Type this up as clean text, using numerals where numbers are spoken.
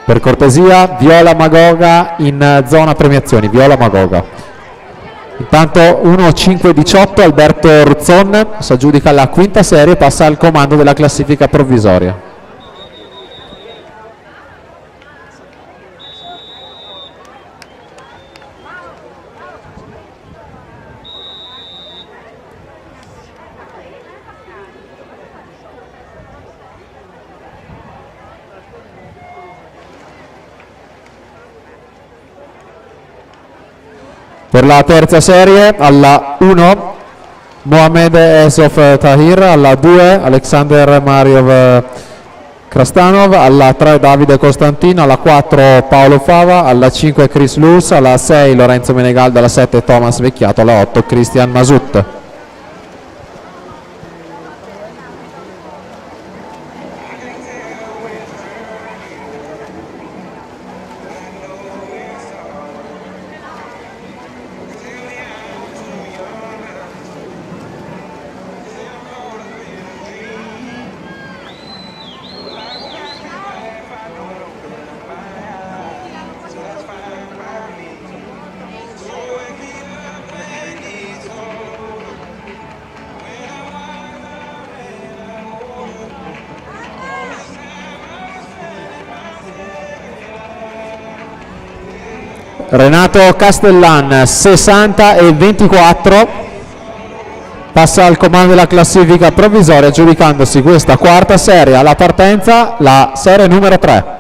Per cortesia, Viola Magoga in zona premiazioni, Viola Magoga. Intanto 1-5-18 Alberto Ruzzon si aggiudica la quinta serie e passa al comando della classifica provvisoria. Per la terza serie, alla 1 Mohamed Esof Tahir, alla 2 Alexander Mariov Krastanov, alla 3 Davide Costantino, alla 4 Paolo Fava, alla 5 Chris Luz, alla 6 Lorenzo Menegalda, alla 7 Thomas Vecchiato, alla 8 Christian Masut. Renato Castellan 60-24 passa al comando della classifica provvisoria aggiudicandosi questa quarta serie. Alla partenza la serie numero 3.